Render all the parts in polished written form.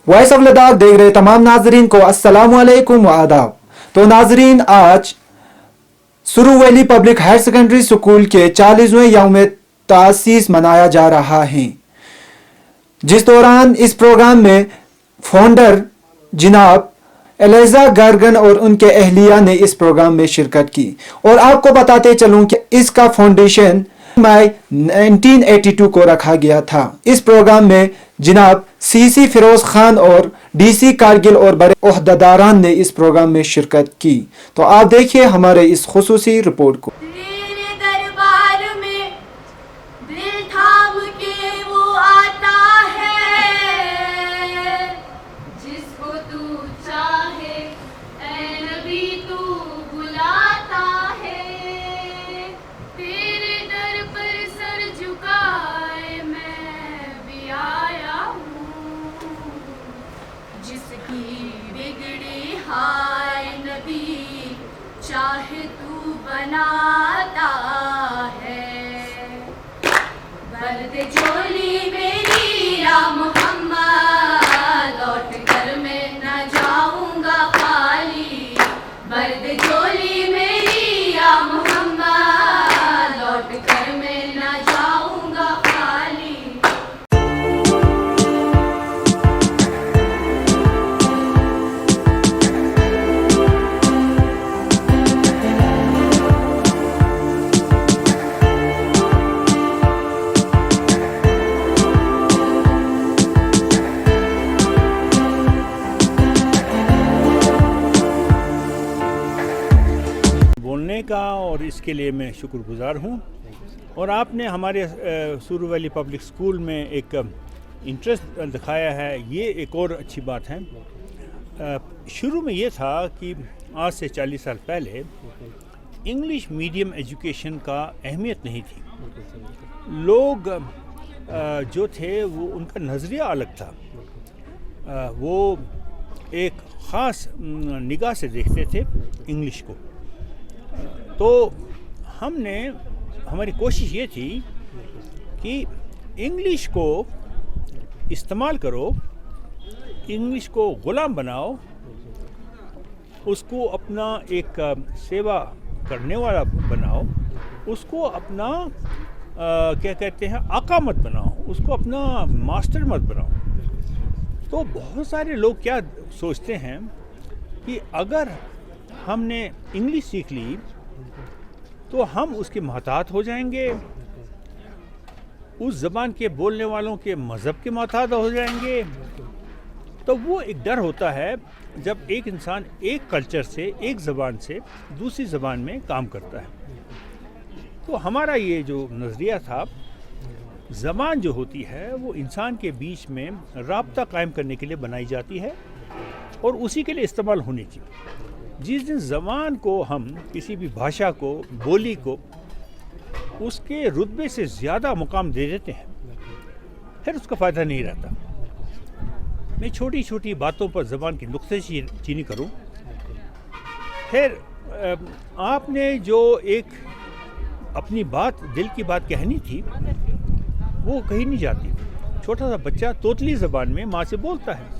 Voice of Ladakh دیکھ رہے تمام ناظرین کو السلام علیکم و آداب۔ تو ناظرین، آج Sarv valley public higher secondary school کے 40ویں یوم تاسیس منایا جا رہا ہے، جس دوران اس پروگرام میں فاؤنڈر جناب الیزا گارگن اور ان کے اہلیہ نے اس پروگرام میں شرکت کی۔ اور آپ کو بتاتے چلوں کہ اس کا فاؤنڈیشن مئی 1982 کو رکھا گیا تھا۔ اس پروگرام میں جناب سی فیروز خان اور ڈی سی کارگل اور بڑے عہدیداران نے اس پروگرام میں شرکت کی۔ تو آپ دیکھیے ہمارے اس خصوصی رپورٹ کو۔ چاہے تو بناتا ہے برد جولی میری یا محمد، لوٹ کر میں نہ جاؤں گا خالی، برد جولی میری یا محمد، لوٹ کر میں نہ جاؤں گا خالی۔ بولنے کا اور اس کے لیے میں شکر گزار ہوں، اور آپ نے ہمارے سرو ویلی پبلک اسکول میں ایک انٹرسٹ دکھایا ہے، یہ ایک اور اچھی بات ہے۔ شروع میں یہ تھا کہ آج سے 40 سال پہلے انگلش میڈیم ایجوکیشن کا اہمیت نہیں تھی، لوگ جو تھے وہ ان کا نظریہ الگ تھا، وہ ایک خاص نگاہ سے دیکھتے تھے انگلش کو۔ تو ہماری کوشش یہ تھی کہ انگلش کو استعمال کرو، انگلش کو غلام بناؤ، اس کو اپنا ایک سیوا کرنے والا بناؤ، اس کو اپنا کیا کہتے ہیں آقا مت بناؤ، اس کو اپنا ماسٹر مت بناؤ۔ تو بہت سارے لوگ کیا سوچتے ہیں کہ اگر ہم نے انگلش سیکھ لی تو ہم اس کے محتاط ہو جائیں گے، اس زبان کے بولنے والوں کے مذہب کے محتاط ہو جائیں گے۔ تو وہ ایک ڈر ہوتا ہے جب ایک انسان ایک کلچر سے، ایک زبان سے دوسری زبان میں کام کرتا ہے۔ تو ہمارا یہ جو نظریہ تھا، زبان جو ہوتی ہے وہ انسان کے بیچ میں رابطہ قائم کرنے کے لیے بنائی جاتی ہے اور اسی کے لیے استعمال ہونی چاہیے۔ جس دن زبان کو ہم کسی بھی بھاشا کو، بولی کو اس کے رتبے سے زیادہ مقام دے دیتے ہیں، پھر اس کا فائدہ نہیں رہتا۔ میں چھوٹی چھوٹی باتوں پر زبان کی نکتے چینی کروں، پھر آپ نے جو ایک اپنی بات، دل کی بات کہنی تھی، وہ کہیں نہیں جاتی۔ چھوٹا سا بچہ توتلی زبان میں ماں سے بولتا ہے،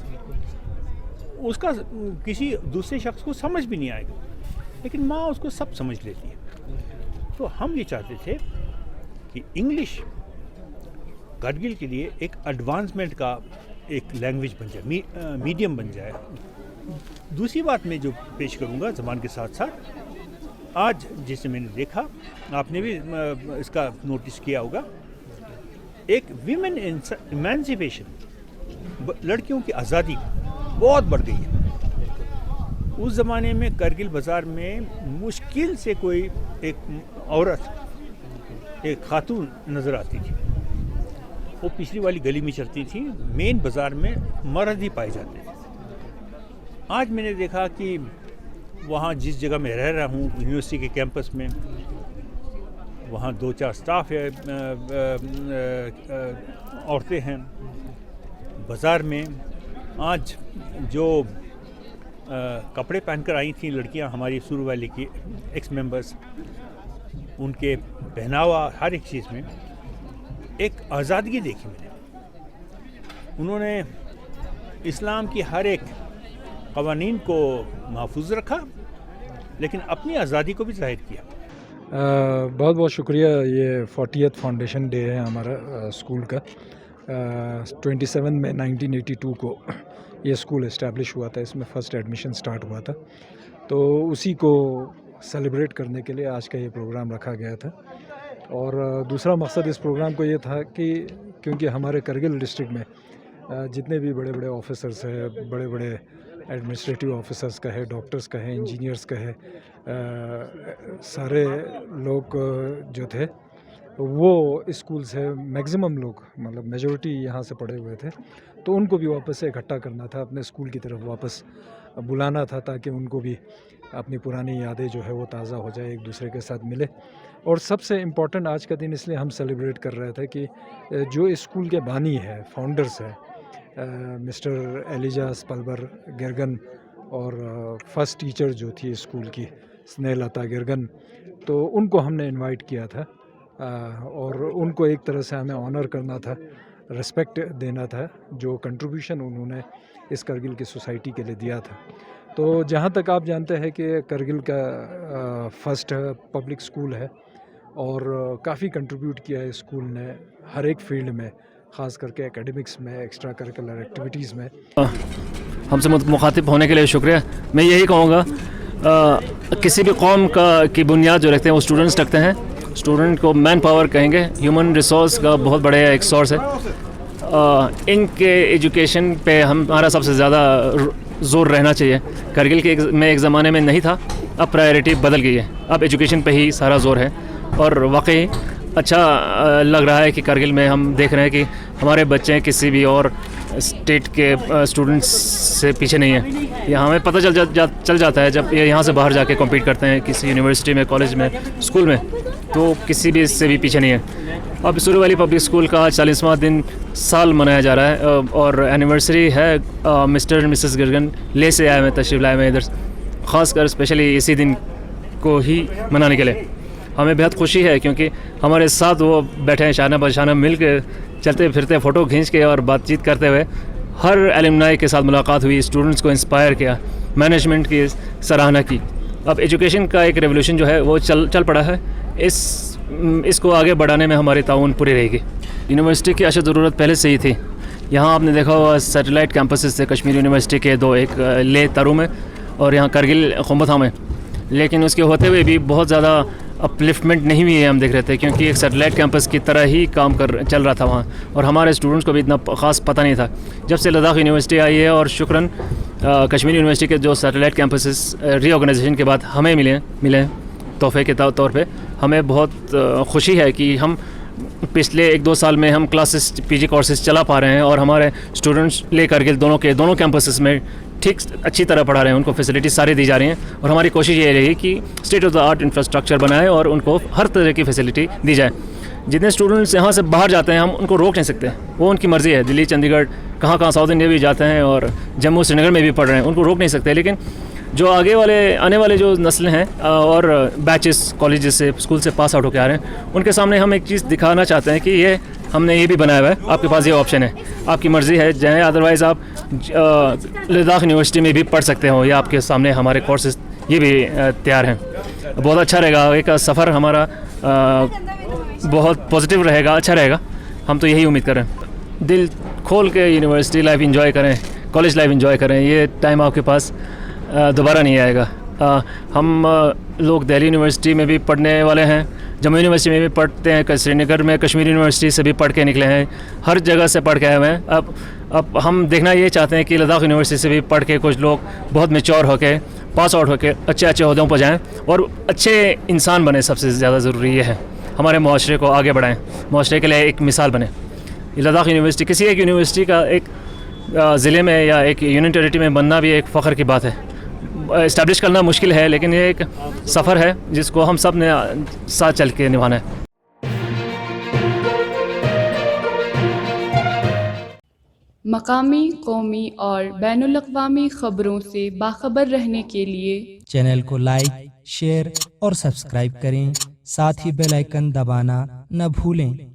اس کا کسی دوسرے شخص کو سمجھ بھی نہیں آئے گا، لیکن ماں اس کو سب سمجھ لیتی ہے۔ تو ہم یہ چاہتے تھے کہ انگلش کارگل کے لیے ایک ایڈوانسمنٹ کا ایک لینگویج بن جائے، میڈیم بن جائے۔ دوسری بات میں جو پیش کروں گا زبان کے ساتھ ساتھ، آج جسے میں نے دیکھا، آپ نے بھی اس کا نوٹس کیا ہوگا، ایک ویمن ایمانسیپیشن، لڑکیوں کی آزادی بہت بڑھ گئی ہے۔ اس زمانے میں کرگل بازار میں مشکل سے کوئی ایک عورت، ایک خاتون نظر آتی تھی، وہ پچھلی والی گلی میں چلتی تھی، مین بازار میں مرد ہی پائے جاتے تھے۔ آج میں نے دیکھا کہ وہاں جس جگہ میں رہ رہا ہوں، یونیورسٹی کے کیمپس میں، وہاں 2-4 سٹاف ہے، عورتیں ہیں۔ بازار میں آج جو کپڑے پہن کر آئی تھیں لڑکیاں ہماری سرو ویلی کی ایکس ممبرس، ان کے پہناوا ہر ایک چیز میں ایک آزادگی دیکھی میں نے۔ انہوں نے इस्लाम की हर एक कवानीन को महफूज रखा, लेकिन अपनी आज़ादी को भी ज़ाहिर किया। बहुत बहुत शुक्रिया। ये 40th फाउंडेशन डे है हमारा स्कूल का। 27 में 1982 को ये स्कूल इस्टेब्लिश हुआ था, इसमें फ़र्स्ट एडमिशन स्टार्ट हुआ था, तो उसी को सेलिब्रेट करने के लिए आज का ये प्रोग्राम रखा गया था। और दूसरा मकसद इस प्रोग्राम को ये था कि क्योंकि हमारे करगिल डिस्ट्रिक्ट में जितने भी बड़े बड़े ऑफिसर्स हैं, बड़े बड़े एडमिनिस्ट्रेटिव ऑफिसर्स का है, डॉक्टर्स का है, इंजीनियर्स का है, सारे लोग जो थे वो स्कूल से मैक्सिमम लोग, मतलब मेजॉरिटी यहाँ से पढ़े हुए थे, तो उनको भी वापस से इकट्ठा करना था, अपने स्कूल की तरफ वापस बुलाना था, ताकि उनको भी अपनी पुरानी यादें जो है वो ताज़ा हो जाए, एक दूसरे के साथ मिले। और सबसे इम्पॉर्टेंट आज का दिन इसलिए हम सेलिब्रेट कर रहे थे कि जो इस स्कूल के बानी है, फाउंडर्स है, मिस्टर एलिजास पलबर गिरगन, और फर्स्ट टीचर जो थी स्कूल की स्नेहलता गिरगन, तो उनको हमने इनवाइट किया था और उनको एक तरह से हमें ऑनर करना था, रिस्पेक्ट देना था, जो कंट्रीब्यूशन उन्होंने इस करगिल की सोसाइटी के लिए दिया था। तो जहाँ तक आप जानते हैं कि करगिल का फर्स्ट पब्लिक स्कूल है और काफ़ी कंट्रीब्यूट किया है स्कूल ने हर एक फील्ड में, ख़ास करके एकेडमिक्स में, एक्स्ट्रा करिकुलर एक्टिविटीज़ में। हमसे मुखातिब होने के लिए शुक्रिया। मैं यही कहूँगा, किसी भी कौम की बुनियाद जो रखते हैं वो स्टूडेंट्स रखते हैं। स्टूडेंट को मैन पावर कहेंगे, ह्यूमन रिसोर्स का बहुत बड़ा एक सोर्स है। इनके एजुकेशन पे हमारा सबसे ज़्यादा ज़ोर रहना चाहिए। करगिल के में एक ज़माने में नहीं था, अब प्रायोरिटी बदल गई है, अब एजुकेशन पे ही सारा ज़ोर है। और वाकई अच्छा लग रहा है कि करगिल में हम देख रहे हैं कि हमारे बच्चे किसी भी और स्टेट के स्टूडेंट्स से पीछे नहीं है। यहाँ हमें पता चल जाता है जब ये यहाँ से बाहर जाके कम्पीट करते हैं किसी यूनिवर्सिटी में, कॉलेज में, स्कूल में, तो किसी भी इससे भी पीछे नहीं है। अब सुरू वैली पब्लिक स्कूल का 40वां दिन साल मनाया जा रहा है और एनिवर्सरी है। मिस्टर और मिसेस गिरगन ले से आए हैं, तशरीफ़ लाए हैं इधर, ख़ासकर स्पेशली इसी दिन को ही मनाने के लिए। हमें बेहद खुशी है क्योंकि हमारे साथ वो बैठे हैं शाना बशाना मिल के, चलते फिरते फ़ोटो खींच के और बातचीत करते हुए। हर एलुमनाई के साथ मुलाकात हुई, स्टूडेंट्स को इंस्पायर किया, मैनेजमेंट की सराहना की। अब एजुकेशन का एक रेवोल्यूशन जो है वो चल पड़ा है। इसको आगे बढ़ाने में हमारी ताउन पूरी रहेगी। यूनिवर्सिटी की अशद ज़रूरत पहले से ही थी। यहाँ आपने देखा हुआ सैटेलाइट कैंपसेस थे कश्मीर यूनिवर्सिटी के दो, एक ले तरु में और यहाँ करगिल खुम्बथा में, लेकिन उसके होते हुए भी बहुत ज़्यादा अपलिफ्टमेंट नहीं हुई है, हम देख रहे थे, क्योंकि एक सैटेलाइट कैंपस की तरह ही काम चल रहा था वहाँ, और हमारे स्टूडेंट्स को भी इतना ख़ास पता नहीं था। जब से लद्दाख यूनिवर्सिटी आई है और शुक्रन कश्मीर यूनिवर्सिटी के जो सैटेलाइट कैंपसेस रीऑर्गेनाइजेशन के बाद हमें मिले तोहफे के तौर पे, हमें बहुत खुशी है कि हम पिछले 1-2 साल में हम क्लासेस पीजी कोर्सेज चला पा रहे हैं और हमारे स्टूडेंट्स ले करगिल दोनों कैंपसेस में ठीक अच्छी तरह पढ़ा रहे हैं, उनको फैसिलिटी सारी दी जा रही हैं। और हमारी कोशिश ये रही कि state of the art infrastructure बनाए और उनको हर तरह की फैसिलिटी दी जाए। जितने स्टूडेंट्स यहाँ से बाहर जाते हैं हम उनको रोक नहीं सकते, वो उनकी मर्ज़ी है। दिल्ली, चंडीगढ़, कहाँ साउथ इंडिया भी जाते हैं और जम्मू श्रीनगर में भी पढ़ रहे हैं, उनको रोक नहीं सकते। लेकिन जो आने वाले जो नस्लें हैं और बैचेस कॉलेजेस से, स्कूल से पास आउट होकर आ रहे हैं, उनके सामने हम एक चीज़ दिखाना चाहते हैं कि हमने ये भी बनाया हुआ है, आपके पास ये ऑप्शन है, आपकी मर्ज़ी है जाए, अदरवाइज़ आप लद्दाख यूनिवर्सिटी में भी पढ़ सकते हो, या आपके सामने हमारे कोर्सेज ये भी तैयार हैं। बहुत अच्छा रहेगा, एक सफ़र हमारा बहुत पॉजिटिव रहेगा, अच्छा रहेगा, हम तो यही उम्मीद कर रहे हैं। दिल खोल के यूनिवर्सिटी लाइफ इंजॉय करें, कॉलेज लाइफ इंजॉय करें, ये टाइम आपके पास दोबारा नहीं आएगा। हम लोग दिल्ली यूनिवर्सिटी में भी पढ़ने वाले हैं, जम्मू यूनिवर्सिटी में भी पढ़ते हैं, श्रीनगर में कश्मीर यूनिवर्सिटी से भी पढ़ के निकले हैं, हर जगह से पढ़ के आए हुए हैं। अब हम देखना ये चाहते हैं कि लद्दाख यूनिवर्सिटी से भी पढ़ के कुछ लोग बहुत मैच्योर होकर, पास आउट होकर अच्छे अहदों पर जाएँ और अच्छे इंसान बने। सबसे ज़्यादा ज़रूरी ये है, हमारे माशरे को आगे बढ़ाएँ, माशरे के लिए एक मिसाल बने। लद्दाख यूनिवर्सिटी किसी एक यूनिवर्सिटी का एक ज़िले में या एक यूनियन टेरिटरी में बनना भी एक फ़ख्र की बात है। इस्टेब्लिश करना मुश्किल है, लेकिन ये एक सफ़र है जिसको हम सब ने साथ चल के निभाना है। मकामी, कौमी और बैनुल-अक़वामी ख़बरों से बाखबर रहने के लिए चैनल को लाइक, शेयर और सब्सक्राइब करें। साथ ही बेल आइकन दबाना न भूलें।